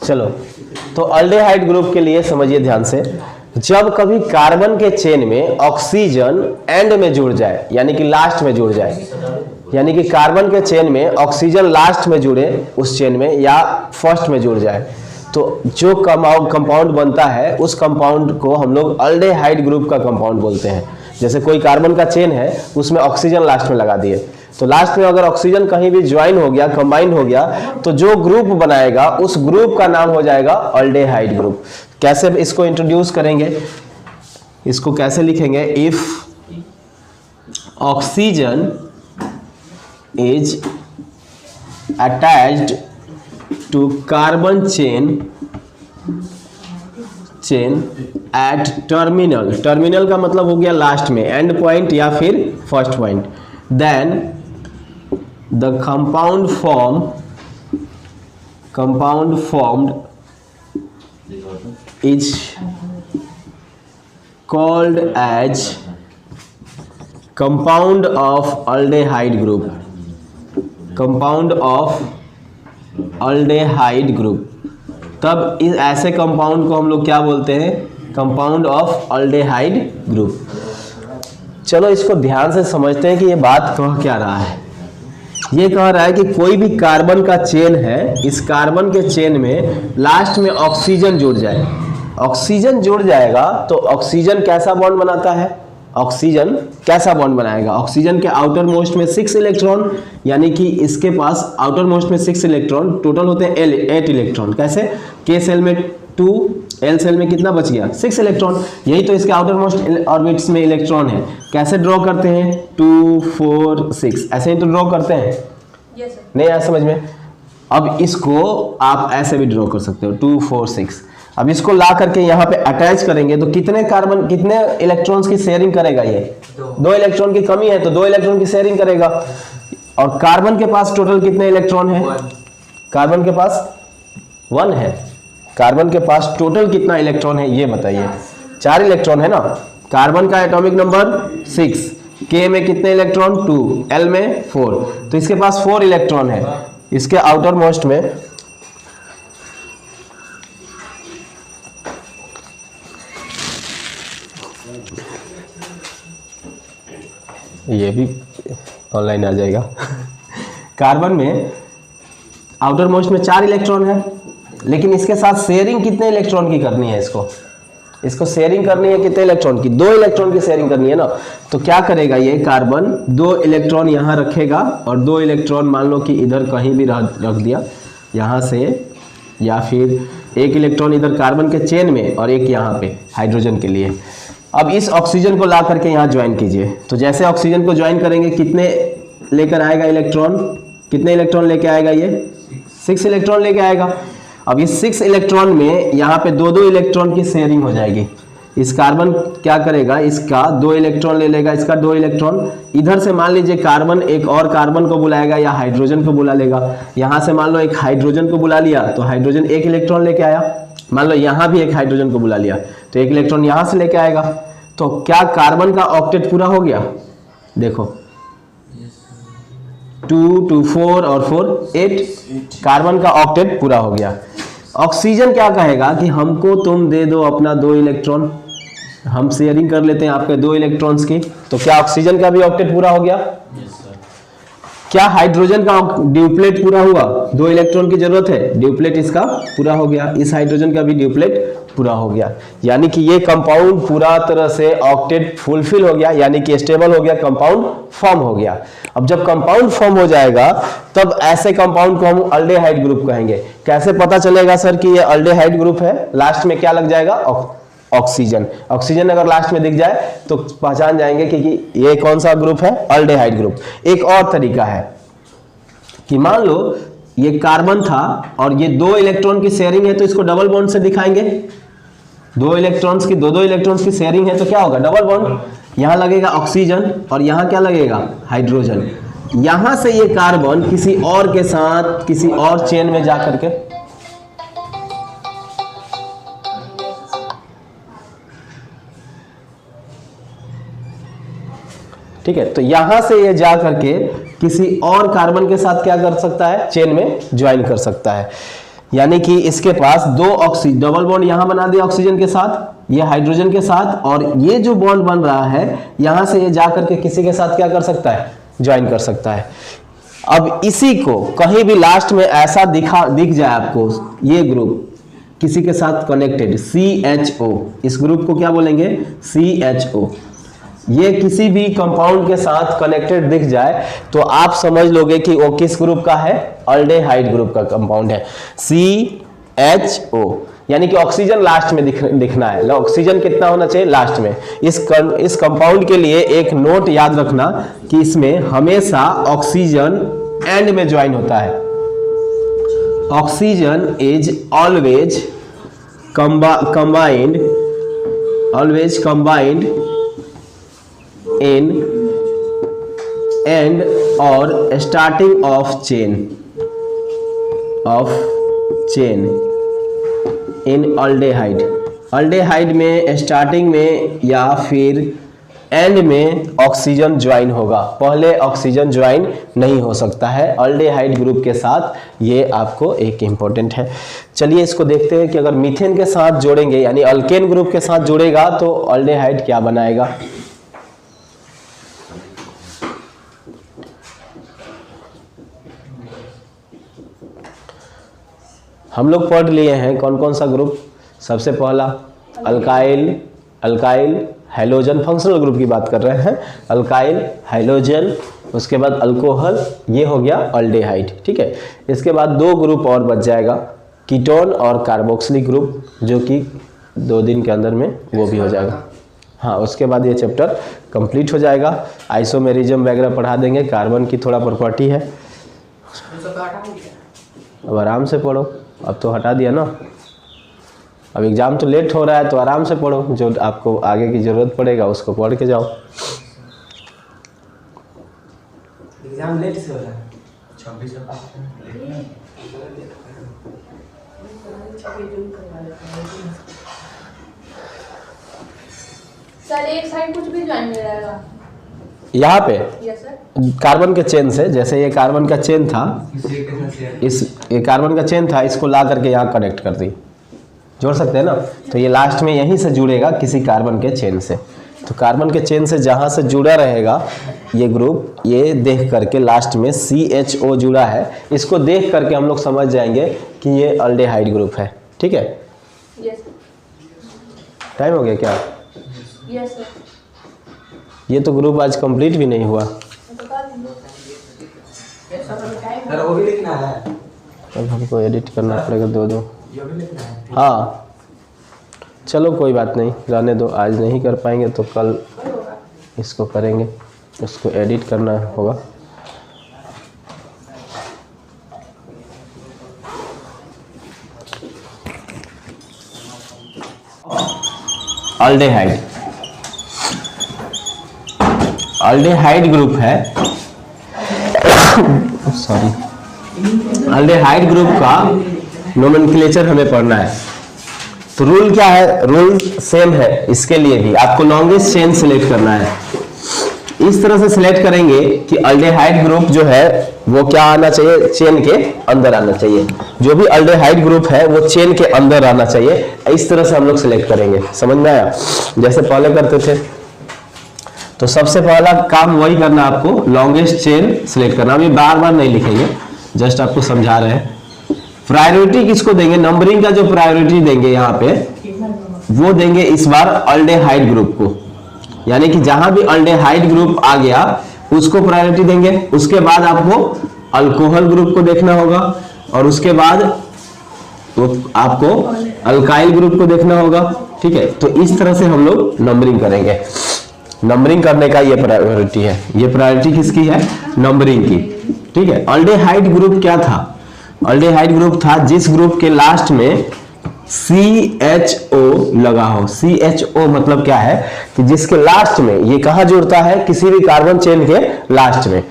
चलो, तो aldehyde group के लिए समझिए ध्यान से, जब कभी कार्बन के चेन में ऑक्सीजन एंड में जुड़ जाए, यानी कि लास्ट में जुड़ जाए, यानी कि कार्बन के चेन में ऑक्सीजन लास्ट में जुड़े उस चेन में या फर्स्ट में जुड़ जाए, तो जो कंपाउंड बनता है उस कंपाउंड को हम लोग अल्डेहाइड ग्रुप का कंपाउंड बोलते हैं। जैसे कोई कार्बन का चेन है, उसमें ऑक्सीजन लास्ट में लगा दिए, तो लास्ट में अगर ऑक्सीजन कहीं भी ज्वाइन हो गया, कंबाइन हो गया, तो जो ग्रुप बनाएगा उस ग्रुप का नाम हो जाएगा अल्डेहाइड ग्रुप। कैसे इसको इंट्रोड्यूस करेंगे, इसको कैसे लिखेंगे? If oxygen is attached to carbon chain at terminal, terminal का मतलब हो गया लास्ट में, एंड पॉइंट या फिर first point, then the compound formed is called as compound of aldehyde group, compound of aldehyde group। तब इस ऐसे कंपाउंड को हम लोग क्या बोलते हैं? Compound of aldehyde group. चलो इसको ध्यान से समझते हैं कि ये बात कह क्या रहा है। ये कह रहा है कि कोई भी कार्बन का चेन है, इस कार्बन के चेन में लास्ट में ऑक्सीजन जुड़ जाए, ऑक्सीजन जुड़ जाएगा तो ऑक्सीजन कैसा बॉन्ड बनाता है? ऑक्सीजन कैसा बॉन्ड बनाएगा? ऑक्सीजन के आउटर मोस्ट में 6 इलेक्ट्रॉन, यानी कि इसके पास आउटर मोस्ट में 6 इलेक्ट्रॉन, टोटल होते हैं 8 इलेक्ट्रॉन। कैसे? के सेल में 2, एल सेल में कितना बच गया? 6 इलेक्ट्रॉन। यही तो इसके आउटर मोस्ट ऑर्बिट्स में इलेक्ट्रॉन है। कैसे ड्रॉ करते हैं? 2 4 6 ऐसे ही तो ड्रॉ करते हैं। yes, नहीं आया समझ में? अब इसको आप ऐसे भी ड्रॉ कर सकते हो, 2 4 6। अब इसको ला करके यहाँ पे अटैच करेंगे तो कितने कार्बन, कितने इलेक्ट्रॉन्स की शेयरिंग करेगा? ये 2 इलेक्ट्रॉन की कमी है तो 2 इलेक्ट्रॉन की शेयरिंग करेगा। और कार्बन के पास टोटल कितने इलेक्ट्रॉन है? कार्बन के पास 1 है। कार्बन के पास टोटल कितना इलेक्ट्रॉन है ये बताइए? 4 इलेक्ट्रॉन है ना। कार्बन का एटॉमिक नंबर 6, के में कितने इलेक्ट्रॉन? 2, एल में 4, तो इसके पास 4 इलेक्ट्रॉन है। इसके आउटर मोस्ट में ये भी ऑनलाइन आ जाएगा। कार्बन में आउटर मोस्ट में 4 इलेक्ट्रॉन है, लेकिन इसके साथ शेयरिंग कितने इलेक्ट्रॉन की करनी है? इसको शेयरिंग करनी है कितने इलेक्ट्रॉन की? 2 इलेक्ट्रॉन की शेयरिंग करनी है ना। तो क्या करेगा ये कार्बन? 2 इलेक्ट्रॉन यहाँ रखेगा और 2 इलेक्ट्रॉन मान लो कि इधर कहीं भी रख दिया यहाँ से, या फिर 1 इलेक्ट्रॉन इधर कार्बन के चेन में और 1 यहाँ पे हाइड्रोजन के लिए। अब इस ऑक्सीजन को ला करके यहाँ ज्वाइन कीजिए, तो जैसे ऑक्सीजन को ज्वाइन करेंगे कितने लेकर आएगा इलेक्ट्रॉन? कितने इलेक्ट्रॉन लेके आएगा ये? 6 इलेक्ट्रॉन लेके आएगा। अब इस 6 इलेक्ट्रॉन में यहाँ पे 2-2 इलेक्ट्रॉन की शेयरिंग हो जाएगी। इस कार्बन क्या करेगा? इसका 2 इलेक्ट्रॉन ले लेगा, इसका 2 इलेक्ट्रॉन। इधर से मान लीजिए कार्बन एक और कार्बन को बुलाएगा या हाइड्रोजन को बुला लेगा। यहाँ से मान लो एक हाइड्रोजन को बुला लिया तो हाइड्रोजन 1 इलेक्ट्रॉन लेके आया। मान लो यहाँ भी एक हाइड्रोजन को बुला लिया तो 1 इलेक्ट्रॉन यहाँ से लेके आएगा। तो क्या कार्बन का ऑक्टेट पूरा हो गया? देखो 2 2 4 और 4 8, कार्बन का ऑक्टेट पूरा हो गया। ऑक्सीजन क्या कहेगा कि हमको तुम दे दो अपना 2 इलेक्ट्रॉन, हम शेयरिंग कर लेते हैं आपके 2 इलेक्ट्रॉन्स की। तो क्या ऑक्सीजन का भी ऑक्टेट पूरा हो गया? क्या हाइड्रोजन का ड्यूप्लेट पूरा हुआ? 2 इलेक्ट्रॉन की जरूरत है, ड्यूप्लेट इसका पूरा हो गया। इस हाइड्रोजन का भी ड्यूप्लेट पूरा हो गया, यानी कि ये कंपाउंड पूरा तरह से ऑक्टेट फुलफिल हो गया, यानी कि स्टेबल हो गया, कंपाउंड फॉर्म हो गया। अब जब कंपाउंड फॉर्म हो जाएगा तब ऐसे कंपाउंड को हम अल्डेहाइड ग्रुप कहेंगे। कैसे पता चलेगा सर कि ये अल्डेहाइड ग्रुप है? लास्ट में क्या लग जाएगा? ऑक्सीजन। ऑक्सीजन अगर लास्ट में दिख जाए तो पहचान जाएंगे कि ये कौन सा ग्रुप है? Aldehyde group. एक और तरीका है कि मान लो ये कार्बन था और ये 2 इलेक्ट्रॉन की शेयरिंग है तो इसको डबल बॉन्ड से दिखाएंगे। 2 इलेक्ट्रॉन्स की 2-2 इलेक्ट्रॉन्स की शेयरिंग है तो क्या होगा? Double bond. यहाँ लगेगा ऑक्सीजन और यहाँ क्या लगेगा? हाइड्रोजन। यहाँ से ये कार्बन किसी और के साथ किसी और चेन में जा करके ठीक है, तो यहां से ये जा करके किसी और कार्बन के साथ क्या कर सकता है? चेन में ज्वाइन कर सकता है। यानी कि इसके पास दो ऑक्सीजन, डबल बॉन्ड यहां बना दिया ऑक्सीजन के साथ, ये हाइड्रोजन के साथ, और ये जो बॉन्ड बन रहा है यहां से ये जाकर के किसी के साथ क्या कर सकता है, ज्वाइन कर सकता है। अब इसी को कहीं भी लास्ट में ऐसा दिख जाए आपको, ये ग्रुप किसी के साथ कनेक्टेड CHO, इस ग्रुप को क्या बोलेंगे, CHO, ये किसी भी कंपाउंड के साथ कनेक्टेड दिख जाए तो आप समझ लोगे कि वो किस ग्रुप का है, अल्डेहाइड ग्रुप का कंपाउंड है, CHO। यानी कि ऑक्सीजन लास्ट में दिखना है, ऑक्सीजन कितना होना चाहिए, लास्ट में। इस कंपाउंड के लिए एक नोट याद रखना कि इसमें हमेशा ऑक्सीजन एंड में ज्वाइन होता है। Oxygen is always combined in end or starting of chain in aldehyde में स्टार्टिंग में या फिर एंड में ऑक्सीजन ज्वाइन होगा, पहले ऑक्सीजन ज्वाइन नहीं हो सकता है अल्डेहाइड ग्रुप के साथ। ये आपको एक इंपॉर्टेंट है। चलिए इसको देखते हैं कि अगर मीथेन के साथ जोड़ेंगे यानी अल्केन ग्रुप के साथ जोड़ेगा तो अल्डेहाइड क्या बनाएगा। हम लोग पढ़ लिए हैं कौन कौन सा ग्रुप, सबसे पहला अल्काइल हैलोजन, फंक्शनल ग्रुप की बात कर रहे हैं, अल्काइल हैलोजन, उसके बाद अल्कोहल, ये हो गया अल्डेहाइड, ठीक है। इसके बाद दो ग्रुप और बच जाएगा, कीटोन और कार्बोक्सिलिक ग्रुप, जो कि 2 दिन के अंदर में वो भी हो जाएगा। हाँ, उसके बाद ये चैप्टर कंप्लीट हो जाएगा। आइसोमेरिज्म वगैरह पढ़ा देंगे, कार्बन की थोड़ा प्रॉपर्टी है, अब आराम से पढ़ो, अब तो हटा दिया ना, अब एग्ज़ाम तो लेट हो रहा है तो आराम से पढ़ो, जो आपको आगे की ज़रूरत पड़ेगा उसको पढ़ के जाओ। एग्जाम लेट से हो रहा है, 26 सर एक साइड कुछ भी ज्वाइन नहीं रहेगा यहाँ पे यस सर, कार्बन के चेन से, जैसे ये कार्बन का चेन था, ये कार्बन का चेन था, इसको ला करके यहाँ कनेक्ट कर दी, जोड़ सकते हैं ना, तो ये लास्ट में यहीं से जुड़ेगा किसी कार्बन के चेन से। तो कार्बन के चेन से जहाँ से जुड़ा रहेगा ये ग्रुप, ये देख करके लास्ट में CHO जुड़ा है, इसको देख करके हम लोग समझ जाएंगे कि ये अल्डेहाइड ग्रुप है, ठीक है। यस टाइम हो गया क्या? यस सर, ये तो ग्रुप आज कंप्लीट भी नहीं हुआ, सर वो भी लिखना है, अब हमको एडिट करना पड़ेगा दो। ये भी लिखना है। हाँ चलो कोई बात नहीं, रहने दो, आज नहीं कर पाएंगे तो कल इसको करेंगे, इसको एडिट करना होगा। अल्डेहाइड ग्रुप है सॉरी, अल्डेहाइड ग्रुप का नोमेनक्लेचर हमें पढ़ना है। तो रूल क्या है, रूल सेम है इसके लिए भी, आपको लॉन्गेस्ट चेन सिलेक्ट करना है। इस तरह से सिलेक्ट करेंगे कि अल्डेहाइड ग्रुप जो है वो क्या आना चाहिए, चेन के अंदर आना चाहिए, जो भी अल्डेहाइड ग्रुप है वो चेन के अंदर आना चाहिए। इस तरह से हम लोग सिलेक्ट करेंगे, समझ में आया, जैसे पहले करते थे। तो सबसे पहला काम वही करना, आपको लॉन्गेस्ट चेन सिलेक्ट करना। अभी बार बार नहीं लिखेंगे, जस्ट आपको समझा रहे हैं। प्रायोरिटी किसको देंगे, नंबरिंग का जो प्रायोरिटी देंगे यहाँ पे वो देंगे इस बार अल्डेहाइड ग्रुप को, यानी कि जहां भी अल्डेहाइड ग्रुप आ गया उसको प्रायोरिटी देंगे। उसके बाद आपको अल्कोहल ग्रुप को देखना होगा, और उसके बाद तो आपको अल्काइल ग्रुप को देखना होगा, ठीक है। तो इस तरह से हम लोग नंबरिंग करेंगे। नंबरिंग करने का ये प्रायोरिटी है, ये प्रायोरिटी किसकी है, नंबरिंग की, ठीक है। अल्डेहाइड ग्रुप क्या था, अल्डेहाइड ग्रुप था जिस ग्रुप के लास्ट में CHO लगा हो। CHO मतलब क्या है कि जिसके लास्ट में, ये कहां जुड़ता है, किसी भी कार्बन चेन के लास्ट में।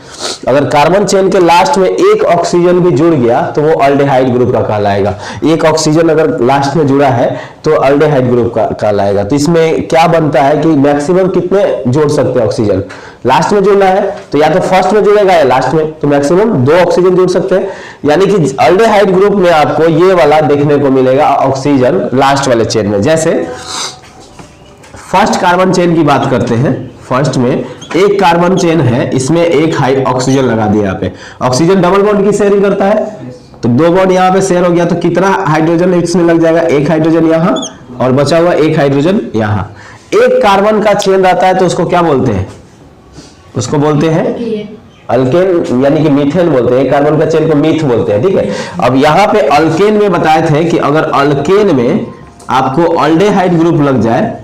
अगर कार्बन चेन के लास्ट में एक ऑक्सीजन भी जुड़ गया तो वो अल्डेहाइड ग्रुप का कहलाएगा। एक ऑक्सीजन अगर लास्ट में जुड़ा है तो अल्डेहाइड ग्रुप का कहलाएगा। तो इसमें क्या बनता है कि मैक्सिमम कितने जोड़ सकते हैं ऑक्सीजन, लास्ट में जुड़ना है तो या तो फर्स्ट में जुड़ेगा या लास्ट में, तो मैक्सिमम 2 ऑक्सीजन जुड़ सकते हैं। यानी कि अल्डेहाइड ग्रुप में आपको ये वाला देखने को मिलेगा ऑक्सीजन लास्ट वाले चेन में। जैसे फर्स्ट कार्बन चेन की बात करते हैं, फर्स्ट में एक कार्बन चेन है, इसमें एक ऑक्सीजन लगा दिया। यहाँ पे ऑक्सीजन डबल बॉन्ड की शेयरिंग करता है, तो 2 बॉन्ड यहाँ पे शेयर हो गया, तो कितना हाइड्रोजन इसमें लग जाएगा, 1 हाइड्रोजन यहाँ और बचा हुआ 1 हाइड्रोजन यहाँ। एक कार्बन का चेन रहता है तो उसको क्या बोलते हैं, उसको बोलते हैं अल्केन, यानी कि मीथेन बोलते हैं। एक कार्बन का चेन को मीथ बोलते हैं, ठीक है। अब यहाँ पे अल्केन में बताए थे कि अगर अल्केन में आपको अल्डेहाइड ग्रुप लग जाए,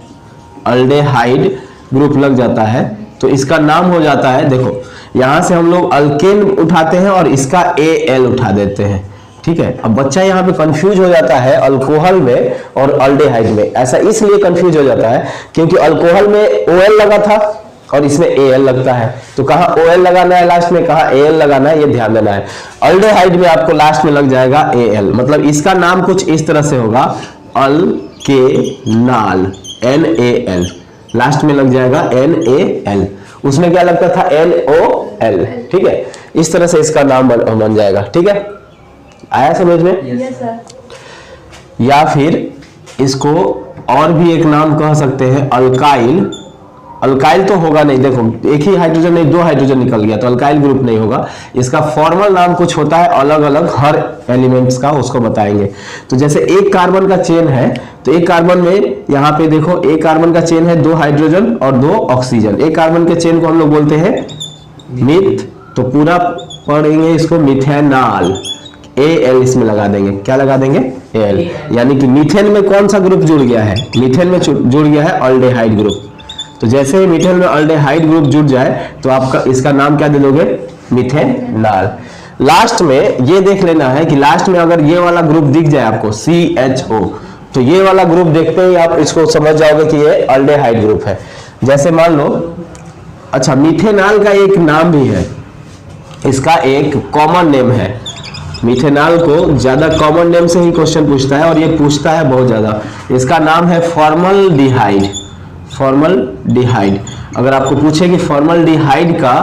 अल्डेहाइड ग्रुप लग जाता है तो इसका नाम हो जाता है, देखो यहां से हम लोग अल्केन उठाते हैं और इसका Al उठा देते हैं, ठीक है। अब बच्चा यहाँ पे कंफ्यूज हो जाता है अल्कोहल में और अल्डेहाइड में। ऐसा इसलिए कंफ्यूज हो जाता है क्योंकि अल्कोहल में OL लगा था और इसमें Al लगता है, तो कहाँ OL लगाना है लास्ट में, कहाँ Al लगाना है, ये ध्यान देना है। अल्डेहाइड में आपको लास्ट में लग जाएगा Al, मतलब इसका नाम कुछ इस तरह से होगा, अल्केनाल, NaL, लास्ट में लग जाएगा NaL। उसमें क्या लगता था, NOL, ठीक है। इस तरह से इसका नाम बन जाएगा, ठीक है। आया समझ में? Yes sir. या फिर इसको और भी एक नाम कह सकते हैं, अल्काइल। अल्काइल तो होगा नहीं, देखो एक ही हाइड्रोजन नहीं, 2 हाइड्रोजन निकल गया तो अल्काइल ग्रुप नहीं होगा। इसका फॉर्मल नाम कुछ होता है अलग अलग हर एलिमेंट्स का, उसको बताएंगे। तो जैसे एक कार्बन का चेन है तो एक कार्बन में यहाँ पे देखो, एक कार्बन का चेन है 2 हाइड्रोजन और 2 ऑक्सीजन। एक कार्बन के चेन को हम लोग बोलते हैं मिथ, तो पूरा पढ़ेंगे इसको मिथेनॉल, Al इसमें लगा देंगे, क्या लगा देंगे, Al। यानी कि मीथेन में कौन सा ग्रुप जुड़ गया है, मीथेन में जुड़ गया है अल्डेहाइड ग्रुप। तो जैसे ही मीथेन में अल्डेहाइड ग्रुप जुड़ जाए तो आपका इसका नाम क्या दे दोगे, मिथेनॉल। लास्ट में ये देख लेना है कि लास्ट में अगर ये वाला ग्रुप दिख जाए आपको CHO, तो ये वाला ग्रुप देखते ही आप इसको समझ जाओगे कि ये अल्डेहाइड ग्रुप है। जैसे मान लो, अच्छा मिथेनॉल का एक नाम भी है, इसका एक कॉमन नेम है। मिथेनॉल को ज्यादा कॉमन नेम से ही क्वेश्चन पूछता है और ये पूछता है बहुत ज्यादा। इसका नाम है फॉर्मल्डिहाइड, फॉर्मल्डिहाइड। अगर आपको पूछे कि फॉर्मल्डिहाइड का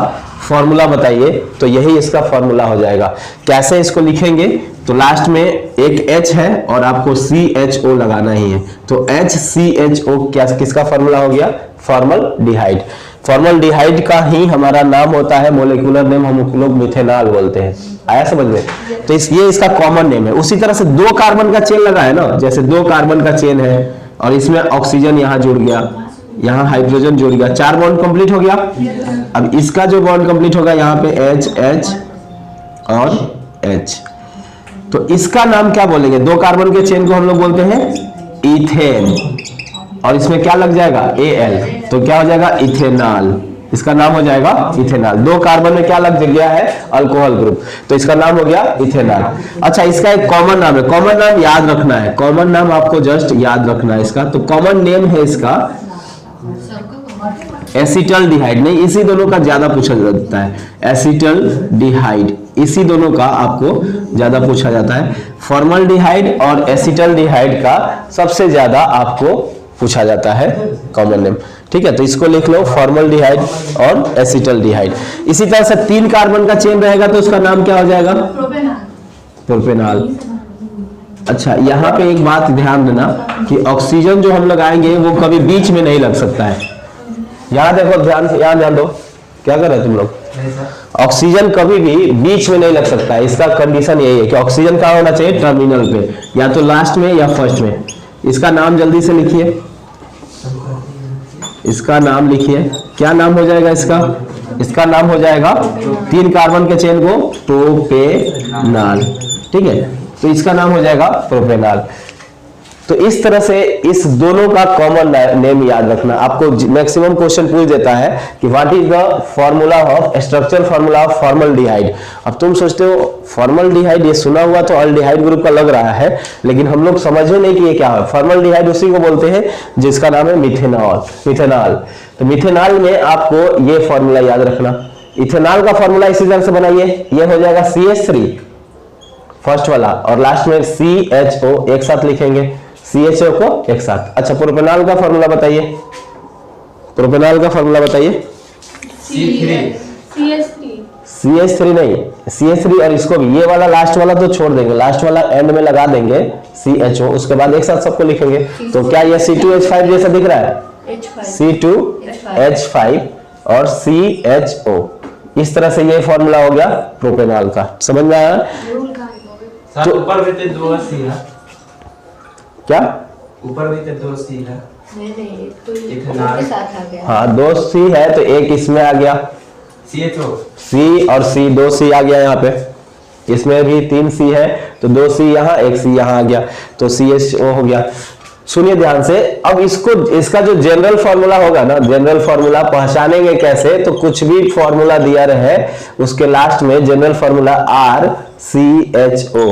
फॉर्मूला बताइए तो यही इसका फॉर्मूला हो जाएगा। कैसे इसको लिखेंगे, तो लास्ट में एक H है और आपको CHO लगाना ही है, तो HCHO क्या किसका फॉर्मूला हो गया, फॉर्मल्डिहाइड। फॉर्मल्डिहाइड का ही हमारा नाम होता है, मोलिकुलर नेम हम लोग मिथेनॉल बोलते हैं। आया समझ में? तो ये इसका कॉमन नेम है। उसी तरह से 2 कार्बन का चेन लगा है ना, जैसे 2 कार्बन का चेन है और इसमें ऑक्सीजन यहाँ जुड़ गया, यहाँ हाइड्रोजन जुड़ गया, 4 बॉन्ड कंप्लीट हो गया। अब इसका जो बॉन्ड कंप्लीट होगा यहाँ पे H और H, तो इसका नाम क्या बोलेंगे, 2 कार्बन के चेन को हम लोग बोलते हैं इथेन और इसमें क्या लग जाएगा Al, तो क्या हो जाएगा इथेनॉल। इसका नाम हो जाएगा इथेनॉल। 2 कार्बन में क्या लग गया है, अल्कोहल ग्रुप, तो इसका नाम हो गया इथेनॉल। अच्छा इसका एक कॉमन नाम है, कॉमन नाम याद रखना है, कॉमन नाम आपको जस्ट याद रखना है इसका। तो कॉमन नेम है इसका एसिटल्डिहाइड, नहीं इसी दोनों का ज्यादा पूछा जाता है, एसिटल्डिहाइड, इसी दोनों का आपको ज्यादा पूछा जाता है। फॉर्मल्डिहाइड और एसिटल्डिहाइड का सबसे ज्यादा आपको पूछा जाता है कॉमन नेम, ठीक है। तो इसको लिख लो, फॉर्मल्डिहाइड और एसिटल्डिहाइड। इसी तरह से 3 कार्बन का चेन रहेगा तो उसका नाम क्या हो जाएगा, प्रोपेनॉल। अच्छा यहाँ पे एक बात ध्यान देना कि ऑक्सीजन जो हम लगाएंगे वो कभी बीच में नहीं लग सकता है। यहाँ देखो ध्यान से, यहाँ ध्यान दो, क्या कर रहे हो तुम लोग, ऑक्सीजन कभी भी बीच में नहीं लग सकता है। इसका कंडीशन यही है कि ऑक्सीजन कहाँ होना चाहिए, टर्मिनल पे, या तो लास्ट में या फर्स्ट में। इसका नाम जल्दी से लिखिए, इसका नाम लिखिए, क्या नाम हो जाएगा इसका, इसका नाम हो जाएगा 3 कार्बन के चेन को प्रोपेनॉल, ठीक है। तो इसका नाम हो जाएगा प्रोपेनॉल। तो इस तरह से इस दोनों का कॉमन नेम याद रखना। आपको मैक्सिमम क्वेश्चन पूछ देता है कि what is the formula of structure formula of formaldehyde. अब तुम सोचते हो फॉर्मल्डिहाइड, ये सुना हुआ तो अल्डिहाइड ग्रुप का लग रहा है, लेकिन हम लोग समझे नहीं कि ये क्या है। फॉर्मल्डिहाइड उसी को बोलते हैं जिसका नाम है मिथेनॉल। तो मिथेनॉल में आपको ये फॉर्मूला याद रखना। इथेनॉल का फॉर्मूला इसी तरह से बनाइए, ये हो जाएगा CH3 फर्स्ट वाला और लास्ट में CHO एक साथ लिखेंगे, CHO को एक साथ। अच्छा प्रोपेनॉल का फॉर्मूला बताइए, प्रोपेनॉल का फॉर्मूला बताइए। CH3 नहीं, CH3 और इसको भी, ये वाला लास्ट वाला तो छोड़ देंगे, लास्ट वाला एंड में लगा देंगे CHO, उसके बाद एक साथ सबको लिखेंगे। तो क्या ये C2H5 जैसा दिख रहा है? C2H5 और CHO, इस तरह से ये फॉर्मूला हो गया प्रोपेनॉल का। समझ में आया? तो ऊपर भी तो 2 C है। क्या ऊपर भी तो 2 C है। नहीं तो एक के नाल। साथ आ गया। हाँ, 2 C है तो एक इसमें आ गया, CHO। C और C, 2 C आ गया यहाँ पे, इसमें भी 3 C है तो 2 C यहाँ, 1 C यहाँ आ गया, तो CHO हो गया। सुनिए ध्यान से, अब इसको, इसका जो जनरल फॉर्मूला होगा ना, जनरल फॉर्मूला पहचानेंगे कैसे? तो कुछ भी फॉर्मूला दिया रहे उसके लास्ट में जनरल फॉर्मूला RCHO,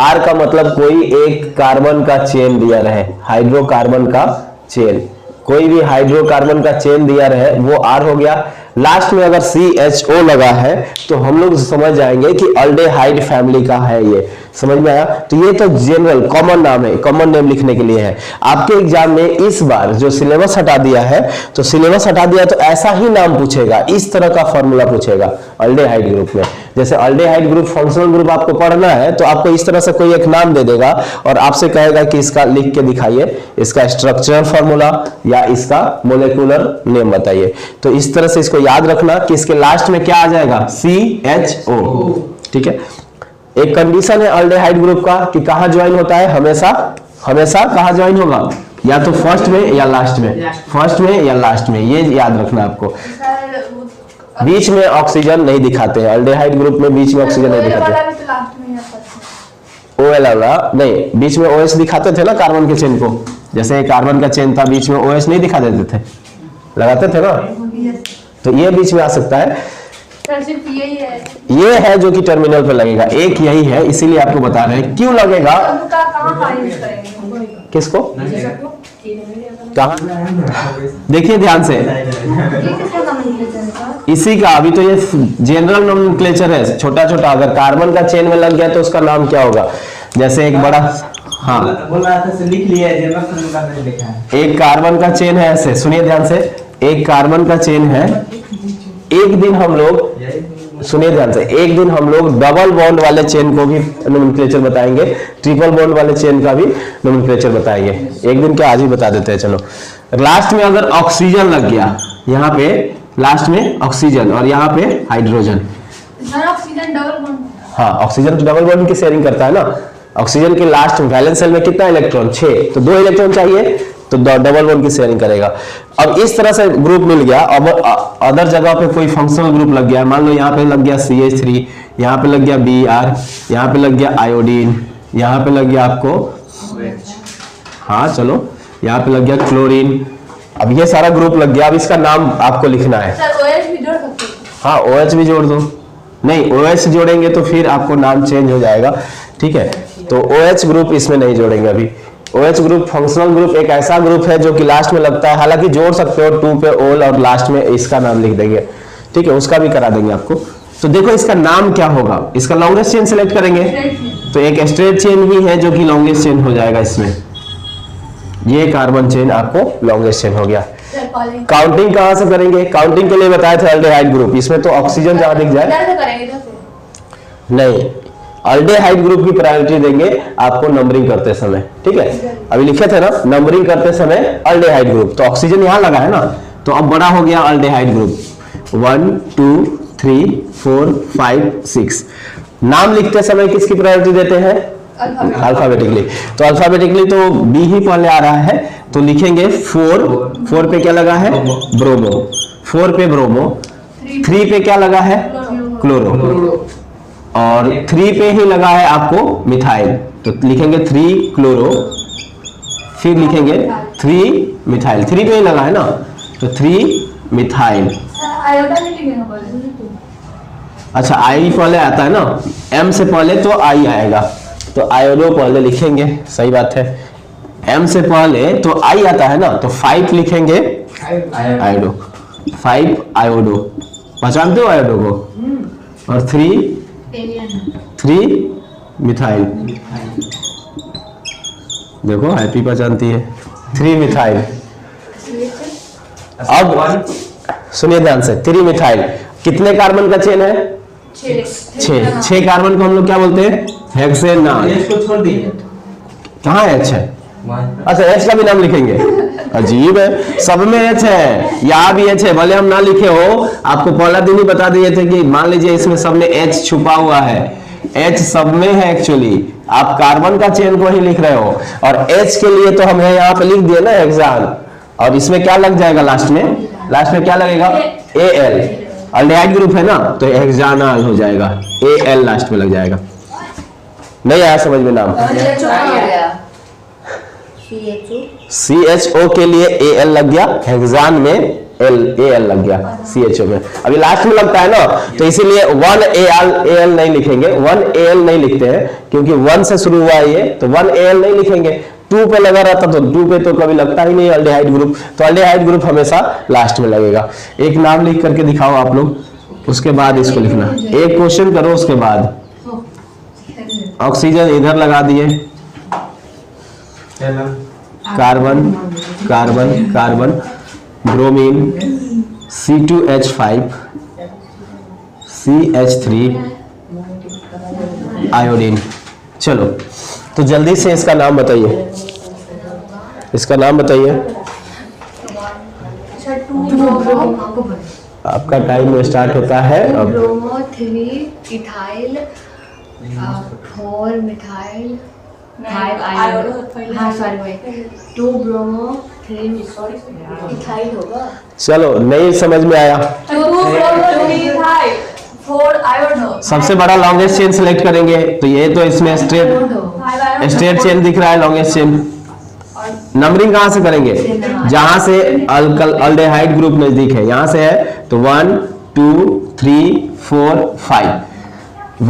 R का मतलब कोई एक कार्बन का चेन दिया रहे, हाइड्रोकार्बन का चेन, कोई भी हाइड्रोकार्बन का चेन दिया रहे वो R हो गया। लास्ट में अगर CHO लगा है तो हम लोग समझ जाएंगे कि अल्डेहाइड फैमिली का है ये। समझ में आया? तो ये तो जनरल कॉमन नाम है, कॉमन नेम लिखने के लिए है। आपके एग्जाम में इस बार जो सिलेबस हटा दिया है, तो सिलेबस हटा दिया तो ऐसा ही नाम पूछेगा, इस तरह का फॉर्मूला पूछेगा अल्डेहाइड ग्रुप में। जैसे अल्डेहाइड ग्रुप, फंक्शनल ग्रुप आपको पढ़ना है तो आपको इस तरह से कोई एक नाम दे देगा और आपसे कहेगा कि इसका लिख के दिखाइए, इसका स्ट्रक्चरल फॉर्मूला या इसका मोलेकुलर नेम बताइए। तो इस तरह से इसको याद रखना कि इसके लास्ट में क्या आ जाएगा? CHO। ठीक है, एक कंडीशन है अल्डेहाइड ग्रुप का कि कहां ज्वाइन होता है, हमेशा हमेशा कहां ज्वाइन होगा? या तो फर्स्ट में या लास्ट में, फर्स्ट में या लास्ट में, ये याद रखना आपको। बीच में ऑक्सीजन नहीं दिखाते हैं अल्डेहाइड ग्रुप में, बीच में ऑक्सीजन नहीं दिखाते। OL वाला नहीं, बीच में OH दिखाते थे ना कार्बन के चेन को, जैसे कार्बन का चेन था बीच में OH नहीं दिखा देते थे, लगाते थे ना, तो ये बीच में आ सकता है। सिर्फ यही है, ये है जो कि टर्मिनल पे लगेगा, एक यही है, इसीलिए आपको बता रहे हैं क्यों लगेगा। किसको कहा? देखिए ध्यान से, इसी का अभी तो ये जनरल नोमेनक्लेचर है, छोटा छोटा। अगर कार्बन का चेन में लग गया तो उसका नाम क्या होगा? जैसे एक बड़ा, हाँ बोल रहा था लिख लिया है, जनरल फॉर्मूला में लिखा है। एक कार्बन का चेन है ऐसे, सुनिए ध्यान से, एक कार्बन का चेन है। एक दिन हम लोग, सुनिए ध्यान से, एक दिन हम लोग डबल बॉन्ड वाले चेन को भी नोमेनक्लेचर बताएंगे, ट्रिपल बॉन्ड वाले चेन का भी नोमेनक्लेचर बताएंगे। एक दिन क्या, आज ही बता देते हैं। चलो, लास्ट में अगर ऑक्सीजन लग गया, यहाँ पे लास्ट में ऑक्सीजन और यहाँ पे हाइड्रोजन, ऑक्सीजन डबल बॉन्ड, हाँ ऑक्सीजन तो डबल बॉन्ड की शेयरिंग करता है ना। ऑक्सीजन के लास्ट वैलेंस शेल में कितना इलेक्ट्रॉन? 6, तो 2 इलेक्ट्रॉन चाहिए तो डबल बॉन्ड की शेयरिंग करेगा। अब इस तरह से ग्रुप मिल गया। अब अदर जगह पे कोई फंक्शनल ग्रुप लग गया, मान लो यहाँ पे लग गया CH3, यहाँ पे लग गया Br, यहाँ पे लग गया आयोडीन, यहाँ पे लग गया आपको, हाँ चलो, यहाँ पे लग गया क्लोरीन। अब ये सारा ग्रुप लग गया, अब इसका नाम आपको लिखना है। सर OH भी जोड़ सकते हैं? हाँ OH भी जोड़ दो, नहीं OH जोड़ेंगे तो फिर आपको नाम चेंज हो जाएगा। ठीक है, तो OH ग्रुप इसमें नहीं जोड़ेंगे अभी। OH ग्रुप फंक्शनल ग्रुप एक ऐसा ग्रुप है जो कि लास्ट में लगता है, हालांकि जोड़ सकते हो 2 पे OL और लास्ट में इसका नाम लिख देंगे। ठीक है, उसका भी करा देंगे आपको। तो देखो इसका नाम क्या होगा, इसका लॉन्गेस्ट चेन सिलेक्ट करेंगे तो एक स्ट्रेट चेन ही है जो कि लॉन्गेस्ट चेन हो जाएगा इसमें, ये कार्बन चेन आपको लॉन्गेस्ट चेन हो गया। काउंटिंग कहां से करेंगे? काउंटिंग के लिए बताए थे अल्डेहाइड ग्रुप, इसमें तो ऑक्सीजन जहां दिख जाए, नहीं अल्डेहाइड ग्रुप की प्रायोरिटी देंगे आपको नंबरिंग करते समय। ठीक है, अभी लिखे थे ना नंबरिंग करते समय अल्डेहाइड ग्रुप, तो ऑक्सीजन यहां लगा है ना, तो अब बड़ा हो गया अल्डेहाइड ग्रुप 1 2 3 4 5 6। नाम लिखते समय किसकी प्रायोरिटी देते हैं? अल्फाबेटिकली। तो अल्फाबेटिकली तो बी ही पहले आ रहा है, तो लिखेंगे 4 पे क्या लगा है? ब्रोमो। 4 पे ब्रोमो, 3 पे क्या लगा है? क्लोरो, और 3 पे ही लगा है आपको मिथाइल, तो लिखेंगे 3 क्लोरो, फिर लिखेंगे 3 मिथाइल, 3 पे ही लगा है ना, तो 3 मिथाइल। अच्छा आई पहले आता है ना, M से पहले तो आई आएगा, तो आयोडो पहले लिखेंगे, सही बात है। M से पहले तो आई आता है ना, तो 5 लिखेंगे आयोडो, 5 आयोडो, पहचानते हो आयोडो को, और 3 मिथाइल, देखो हैप्पी पहचानती है, 3 मिथाइल। अब सुनिए ध्यान से, 3 मिथाइल। कितने कार्बन का चेन है? 6 कार्बन को हम लोग क्या बोलते हैं? हेक्सेनॉल। इसको छोड़ दिए। कहाँ H है? अच्छा H का भी नाम लिखेंगे, अजीब है, सब में H है, यहाँ भी H है, भले हम ना लिखे हो। आपको पहला दिन ही बता दिए थे कि मान लीजिए इसमें सब में H छुपा हुआ है, H सब में है एक्चुअली, आप कार्बन का चेन को ही लिख रहे हो। और H के लिए तो हमें यहाँ पे लिख दिए ना हेक्सान, और इसमें क्या लग जाएगा लास्ट में? लास्ट में क्या लगेगा? Al, अल्डिहाइड ग्रुप है ना, तो हेक्सानॉल हो जाएगा, Al लास्ट में लग जाएगा। नहीं आया समझ में नाम? CHO के लिए Al लग गया, हेक्सान में Al लग गया CHO में। अभी लास्ट में लगता है ना, तो इसीलिए 1Al नहीं लिखेंगे, 1Al नहीं लिखते हैं क्योंकि 1 से शुरू हुआ है ये, तो 1Al नहीं लिखेंगे। 2 पे लगा रहता तो 2 पे तो कभी लगता ही नहीं अल्डिहाइड ग्रुप, तो अल्डिहाइड ग्रुप हमेशा लास्ट में लगेगा। एक नाम लिख करके दिखाओ आप लोग, उसके बाद इसको लिखना। एक क्वेश्चन करो उसके बाद। ऑक्सीजन इधर लगा दिए, carbon carbon carbon, bromine, C2H5, CH3, iodine. चलो तो जल्दी से इसका नाम बताइए, इसका नाम बताइए। आपका टाइम स्टार्ट होता है अब। ब्रोमो, 3 इथाइल, 4 मिथाइल, 5 आयोडो, हाँ सॉरी भाई, 2 ब्रोमो, 3 इथाइल होगा। चलो नहीं समझ में आया, 2 ब्रोमो, 3 इथाइल, 4 आयोडो। सबसे बड़ा लॉन्गेस्ट चेन सिलेक्ट करेंगे, तो ये तो इसमें स्ट्रेट चेन दिख रहा है, लॉन्गेस्ट चेन। नंबरिंग कहां से करेंगे? जहां से अल्डिहाइड ग्रुप नजदीक है, यहां से है तो 1 2 3 4 5।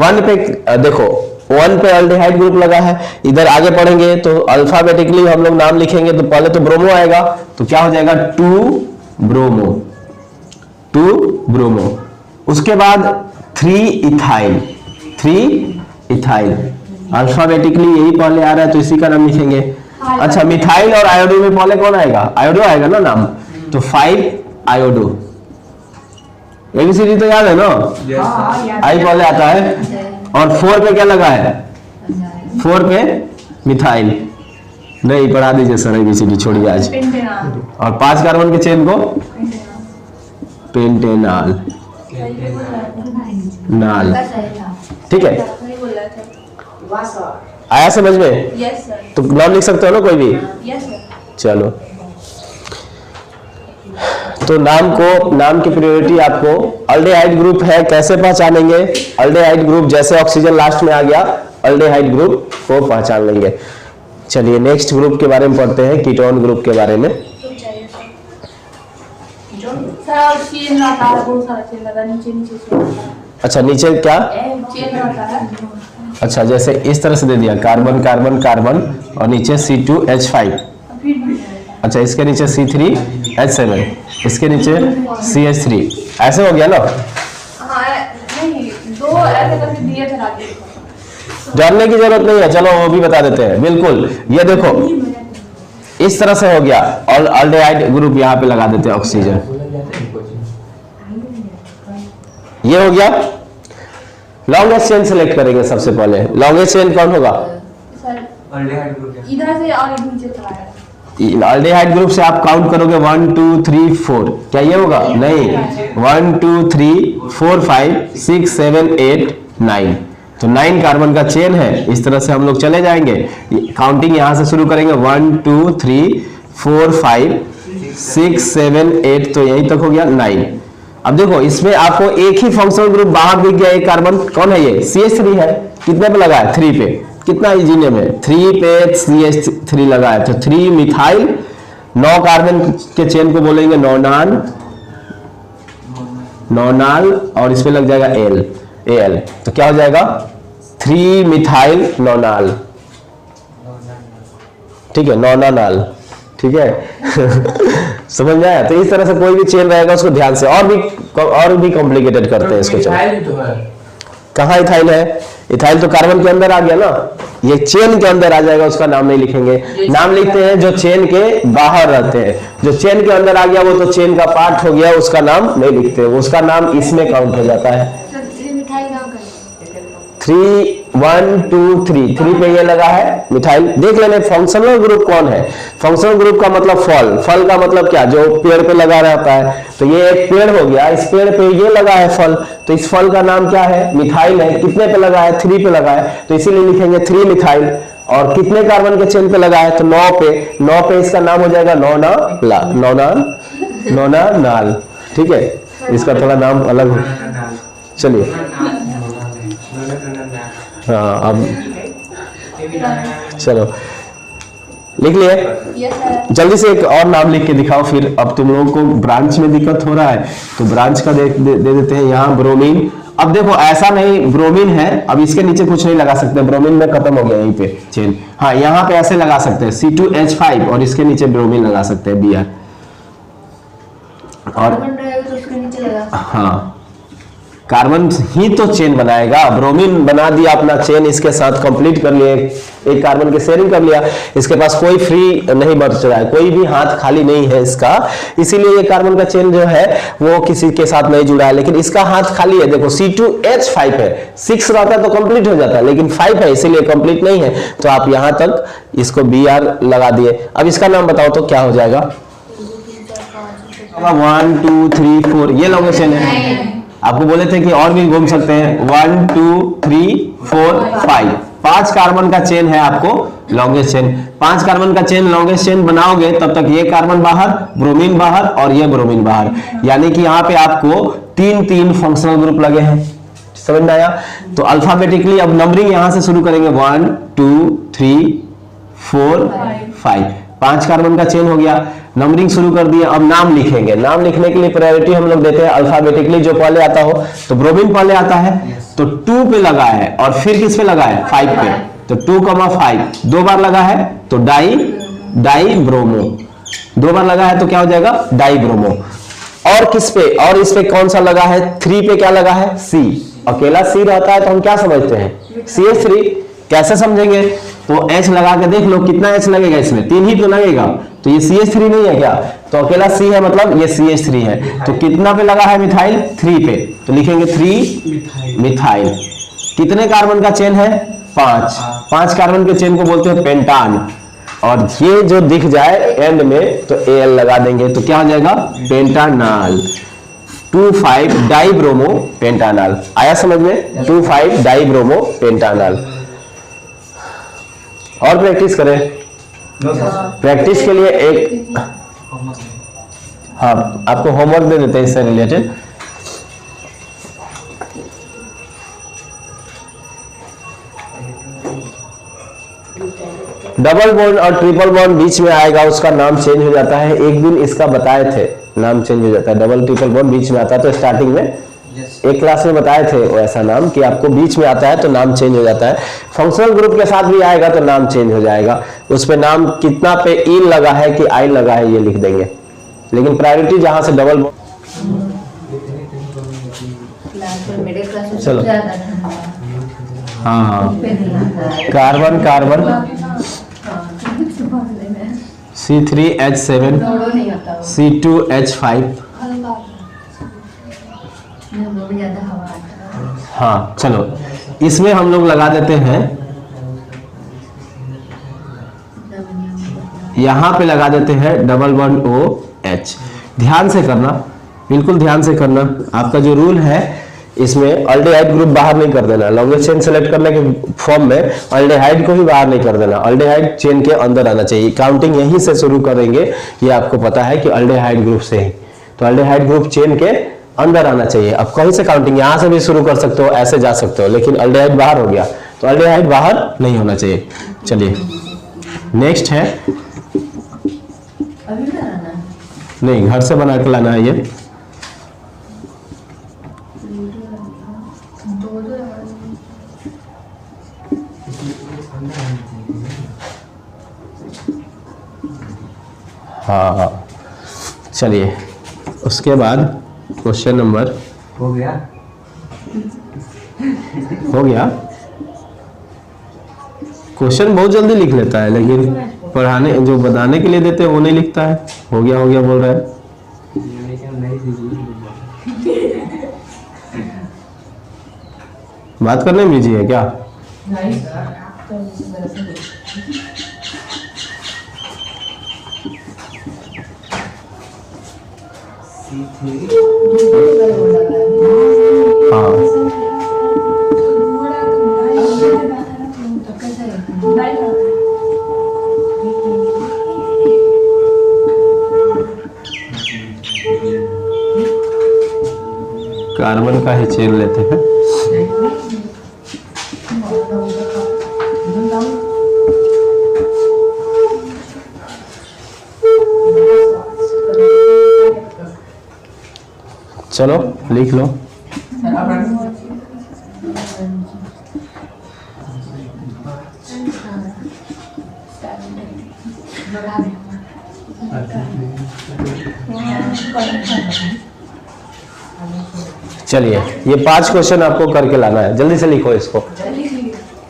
1 पे देखो, 1 पे अल्डिहाइड ग्रुप लगा है। इधर आगे पढ़ेंगे तो अल्फाबेटिकली हम लोग नाम लिखेंगे, तो पहले तो ब्रोमो आएगा, तो क्या हो जाएगा? 2 ब्रोमो, 2 ब्रोमो। उसके बाद 3 इथाइल, 3 इथाइल। अल्फाबेटिकली यही पहले आ रहा है तो इसी का नाम लिखेंगे। अच्छा, मिथाइल और आयोडो में पहले कौन आएगा? आयोडो आएगा ना नाम, तो 5 आयोडो। एबीसीडी तो याद है ना? आई पहले आता है। और 4 पे क्या लगा है? 4 पे मिथाइल। नहीं पढ़ा दीजिए सर, एबीसीडी छोड़िए आज। और 5 कार्बन के चेन को पेंटेनॉल, नाल। ठीक है, आया समझ में? Yes sir. तो नाम लिख सकते हो ना कोई भी? Yes sir. चलो, तो नाम की प्रायोरिटी आपको अल्डिहाइड ग्रुप है, कैसे पहचानेंगे? अल्डिहाइड ग्रुप जैसे ऑक्सीजन लास्ट में आ गया, अल्डिहाइड ग्रुप को पहचान लेंगे। चलिए नेक्स्ट ग्रुप के बारे में पढ़ते हैं, कीटोन ग्रुप के बारे में। सर चेन रहता है, बहुत सारा चेन रहता है, नीचे से। अच्छा नीचे क्या? चेन रहता है। अच्छा, जैसे इस तरह से दे दिया, कार्बन कार्बन कार्बन और नीचे C2H5। अच्छा, इसके नीचे C3H7, इसके नीचे CH3, ऐसे हो गया ना? हाँ नहीं, 2 ऐसे करके दिए थे आगे। जानने की जरूरत नहीं है, चलो वो भी बता देते हैं। बिल्कुल, ये देखो इस तरह से हो गया, और अल्डिहाइड ग्रुप यहाँ पे लगा देते हैं ऑक्सीजन। ये हो गया। लॉन्गेस्ट चेन सिलेक्ट करेंगे सबसे पहले। लॉन्गेस्ट चेन कौन होगा? सर अल्डिहाइड ग्रुप इधर से और नीचे चला गया। अल्डिहाइड ग्रुप से आप काउंट करोगे 1 2 3 4, क्या ये होगा? नहीं, 1 2 3 4 5 6 7 8 9, तो 9 कार्बन का चेन है। इस तरह से हम लोग चले जाएंगे, काउंटिंग यहां से शुरू करेंगे, 1 2 3 4 5 6 7 8, तो यहीं तक हो गया 9। अब देखो इसमें आपको एक ही फंक्शनल ग्रुप बाहर दिख गया, एक कार्बन। कौन है ये? CH3 है। कितने पे लगा है? 3 पे। कितना इजीने में? 3 पे CH3 लगा है, तो 3 मिथाइल। 9 कार्बन के चेन को बोलेंगे नोनाल, नोनाल, और इसमें लग जाएगा Al, तो क्या हो जाएगा? 3 मिथाइल नोनाल। ठीक है, नोनाल। ठीक है समझ में आया? तो इस तरह से कोई भी चेन रहेगा उसको ध्यान से, और भी कॉम्प्लिकेटेड करते हैं इसको। चलो, कहाँ इथाइल है? इथाइल तो कार्बन के अंदर आ गया ना, ये चेन के अंदर आ जाएगा, उसका नाम नहीं लिखेंगे। नाम लिखते हैं जो चेन के बाहर रहते हैं। जो चेन के अंदर आ गया वो तो चेन का पार्ट हो गया, उसका नाम नहीं लिखते, उसका नाम इसमें काउंट हो जाता है। 3 1 2 3 3 पे ये लगा है मिथाइल। देख लेने फंक्शनल ग्रुप कौन है। फंक्शनल ग्रुप का मतलब फल, फल का मतलब क्या, जो पेड़ पे लगा रहता है। तो ये एक पेड़ हो गया, इस पेड़ पे ये लगा है फल, तो इस फल का नाम क्या है, मिथाइल है। कितने पे लगा है, 3 पे लगा है, तो इसीलिए लिखेंगे 3 मिथाइल। और कितने कार्बन के चेन पे लगा है, तो 9 पे, 9 पे इसका नाम हो जाएगा नोना नाल। ठीक है, इसका थोड़ा नाम अलग है। चलिए हाँ, अब चलो लिख लिए। Yes sir. जल्दी से एक और नाम लिख के दिखाओ फिर। अब तुम लोगों को ब्रांच में दिक्कत हो रहा है तो ब्रांच का दे देते हैं यहाँ ब्रोमीन। अब देखो ऐसा नहीं, ब्रोमीन है, अब इसके नीचे कुछ नहीं लगा सकते, ब्रोमीन में खत्म हो गया यहीं पे चेन। हाँ, यहाँ पे ऐसे लगा सकते हैं C2H5 और इसके नीचे ब्रोमीन लगा सकते हैं Br। और तो उसके नीचे लगा। हाँ, कार्बन ही तो चेन बनाएगा। ब्रोमीन बना दिया अपना चेन, इसके साथ कंप्लीट कर लिए, एक कार्बन की शेयरिंग कर लिया, इसके पास कोई फ्री नहीं बच रहा है, कोई भी हाथ खाली नहीं है इसका, इसीलिए ये कार्बन का चेन जो है वो किसी के साथ नहीं जुड़ा है। लेकिन इसका हाथ खाली है, देखो C2H5 है, 6 रहता तो कंप्लीट हो जाता, लेकिन 5 है इसीलिए कंप्लीट नहीं है। तो आप यहां तक इसको Br लगा दिए। अब इसका नाम बताओ तो क्या हो जाएगा। 1 2 3 4 ये लॉन्गेस्ट चेन है। आपको बोले थे कि और भी घूम सकते हैं। 1 2 3 4 5 5 कार्बन का चेन है आपको लॉन्गेस्ट चेन। 5 कार्बन का चेन लॉन्गेस्ट चेन बनाओगे तब तक ये कार्बन बाहर, ब्रोमीन बाहर और ये ब्रोमीन बाहर, यानी कि यहाँ पे आपको 3 फंक्शनल ग्रुप लगे हैं। समझ में आया। तो अल्फाबेटिकली अब नंबरिंग यहां से शुरू करेंगे। 1 2 3 4 5 5 कार्बन का चेन हो गया, नंबरिंग शुरू कर दिया। अब नाम लिखेंगे। नाम लिखने के लिए प्रायोरिटी हम लोग देते हैं अल्फाबेटिकली, जो पहले आता हो। तो ब्रोमीन पहले आता है तो 2 पे लगा है, और फिर किस पे लगा है, 5 पे। तो 2,5 2 बार लगा है तो डाई ब्रोमो। 2 बार लगा है तो क्या हो जाएगा, डाई ब्रोमो। और किस पे, और इस पे कौन सा लगा है, 3 पे क्या लगा है, C। अकेला C रहता है तो हम क्या समझते हैं, CH3। कैसे समझेंगे, तो H लगा के देख लो कितना H लगेगा, इसमें 3 ही तो लगेगा। तो ये CH3 नहीं है क्या, तो अकेला C है मतलब ये CH3 है। तो कितना पे लगा है मिथाइल, 3 पे, तो लिखेंगे 3 मिथाइल। कितने कार्बन का चेन है, 5 कार्बन के चेन को बोलते हैं पेंटान। और ये जो दिख जाए एंड में तो Al लगा देंगे, तो क्या हो जाएगा, पेंटानाल। 2,5 डाइब्रोमो पेंटानाल। आया समझ में, 2,5 डाइब्रोमो पेंटानाल। और प्रैक्टिस करें। प्रैक्टिस के लिए एक, हाँ आपको होमवर्क दे देते हैं इससे रिलेटेड। डबल बॉन्ड और ट्रिपल बॉन्ड बीच में आएगा, उसका नाम चेंज हो जाता है। एक दिन इसका बताए थे, नाम चेंज हो जाता है। डबल ट्रिपल बॉन्ड बीच में आता है, तो स्टार्टिंग में एक क्लास में बताए थे वो ऐसा नाम कि आपको बीच में आता है तो नाम चेंज हो जाता है। फंक्शनल ग्रुप के साथ भी आएगा तो नाम चेंज हो जाएगा। उस पे नाम कितना पे ई लगा है कि आई लगा है ये लिख देंगे, लेकिन प्रायोरिटी जहां से डबल चलो हाँ कार्बन C3H7 C2H5। हाँ चलो इसमें हम लोग लगा देते हैं, यहां पे लगा देते हैं डबल बॉन्ड OH। ध्यान से करना, बिल्कुल ध्यान से करना। आपका जो रूल है इसमें अल्डेहाइड ग्रुप बाहर नहीं कर देना। लॉन्गेस्ट चेन सेलेक्ट करने के फॉर्म में अल्डेहाइड को भी बाहर नहीं कर देना, अल्डेहाइड चेन के अंदर आना चाहिए। काउंटिंग यहीं से शुरू करेंगे, ये आपको पता है कि अल्डेहाइड ग्रुप से ही, तो अल्डेहाइड ग्रुप चेन के अंदर आना चाहिए। अब कहीं से काउंटिंग यहां से भी शुरू कर सकते हो, ऐसे जा सकते हो, लेकिन अल्डेहाइड बाहर हो गया तो अल्डेहाइड बाहर नहीं होना चाहिए। चलिए नेक्स्ट है, नहीं घर से बना के लाना है ये। हाँ चलिए उसके बाद क्वेश्चन नंबर हो गया हो गया। क्वेश्चन बहुत जल्दी लिख लेता है, लेकिन पढ़ाने जो बताने के लिए देते हैं वो नहीं लिखता है। हो गया बोल रहा है। बात करने में बिजी है क्या? नहीं सर, आप तो इसी तरह से हाँ कार्बन का ही चेन लेते हैं। चलो लिख लो। चलिए ये 5 क्वेश्चन आपको करके लाना है, जल्दी से लिखो इसको।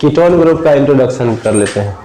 कीटोन ग्रुप का इंट्रोडक्शन कर लेते हैं।